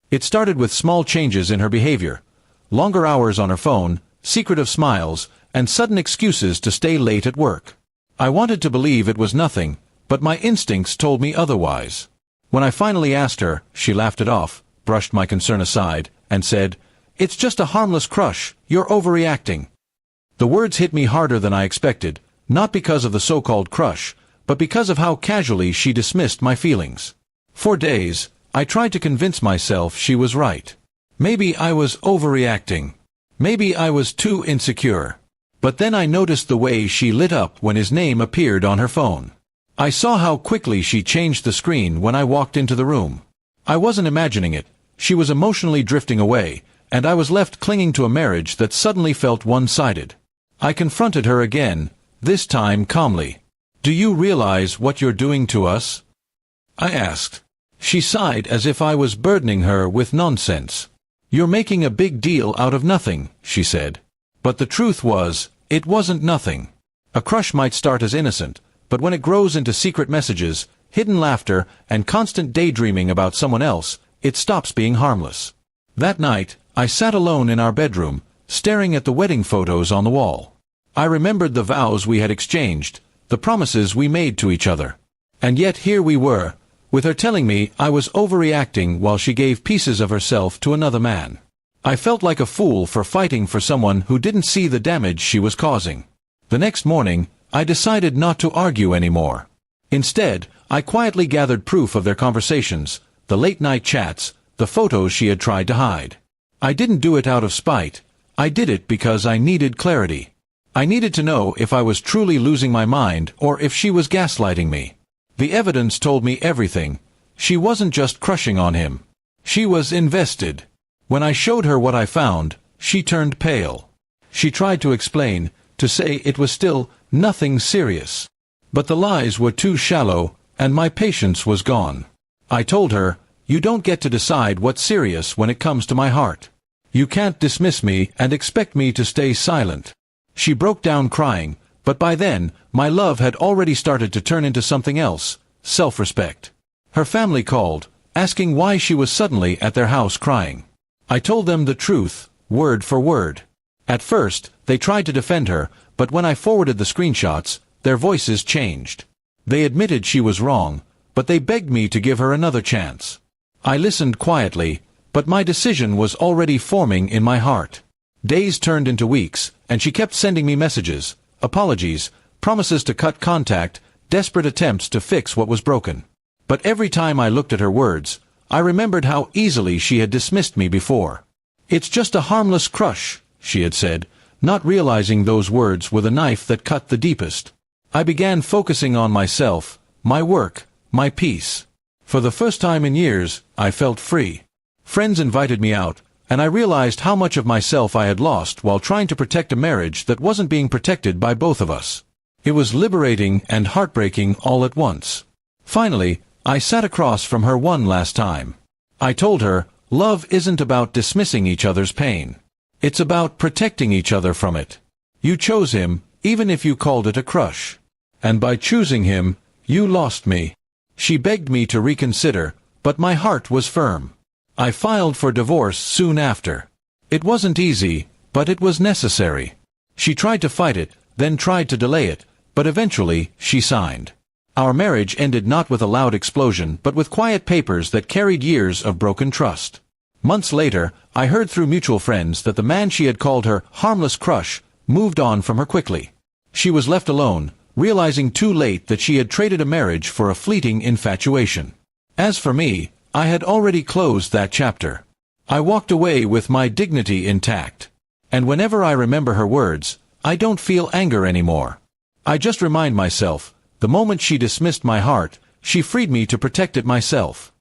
It started with small changes in her behavior. Longer hours on her phone, secretive smiles, and sudden excuses to stay late at work. I wanted to believe it was nothing, but my instincts told me otherwise. When I finally asked her, she laughed it off, brushed my concern aside, and said, "It's just a harmless crush, you're overreacting." The words hit me harder than I expected, not because of the so-called crush, but because of how casually she dismissed my feelings. For days, I tried to convince myself she was right. Maybe I was overreacting. Maybe I was too insecure. But then I noticed the way she lit up when his name appeared on her phone. I saw how quickly she changed the screen when I walked into the room. I wasn't imagining it. She was emotionally drifting away, and I was left clinging to a marriage that suddenly felt one-sided. I confronted her again, this time calmly. "Do you realize what you're doing to us?" I asked. She sighed as if I was burdening her with nonsense. "You're making a big deal out of nothing," she said. But the truth was, it wasn't nothing. A crush might start as innocent, but when it grows into secret messages, hidden laughter, and constant daydreaming about someone else, it stops being harmless. That night, I sat alone in our bedroom, staring at the wedding photos on the wall. I remembered the vows we had exchanged, the promises we made to each other. And yet here we were, with her telling me I was overreacting while she gave pieces of herself to another man. I felt like a fool for fighting for someone who didn't see the damage she was causing. The next morning, I decided not to argue anymore. Instead, I quietly gathered proof of their conversations, the late-night chats, the photos she had tried to hide. I didn't do it out of spite. I did it because I needed clarity. I needed to know if I was truly losing my mind or if she was gaslighting me. The evidence told me everything. She wasn't just crushing on him. She was invested. When I showed her what I found, she turned pale. She tried to explain, to say it was still nothing serious. But the lies were too shallow, and my patience was gone. I told her, "You don't get to decide what's serious when it comes to my heart. You can't dismiss me and expect me to stay silent." She broke down crying, but by then, my love had already started to turn into something else, self-respect. Her family called, asking why she was suddenly at their house crying. I told them the truth, word for word. At first, they tried to defend her, but when I forwarded the screenshots, their voices changed. They admitted she was wrong, but they begged me to give her another chance. I listened quietly, but my decision was already forming in my heart. Days turned into weeks, and she kept sending me messages, apologies, promises to cut contact, desperate attempts to fix what was broken. But every time I looked at her words, I remembered how easily she had dismissed me before. "It's just a harmless crush," she had said, not realizing those words were the knife that cut the deepest. I began focusing on myself, my work, my peace. For the first time in years, I felt free. Friends invited me out, and I realized how much of myself I had lost while trying to protect a marriage that wasn't being protected by both of us. It was liberating and heartbreaking all at once. Finally, I sat across from her one last time. I told her, love isn't about dismissing each other's pain. It's about protecting each other from it. You chose him, even if you called it a crush. And by choosing him, you lost me. She begged me to reconsider, but my heart was firm. I filed for divorce soon after. It wasn't easy, but it was necessary. She tried to fight it, then tried to delay it, but eventually she signed. Our marriage ended not with a loud explosion but with quiet papers that carried years of broken trust. Months later, I heard through mutual friends that the man she had called her harmless crush moved on from her quickly. She was left alone, realizing too late that she had traded a marriage for a fleeting infatuation. As for me, I had already closed that chapter. I walked away with my dignity intact. And whenever I remember her words, I don't feel anger anymore. I just remind myself, the moment she dismissed my heart, she freed me to protect it myself.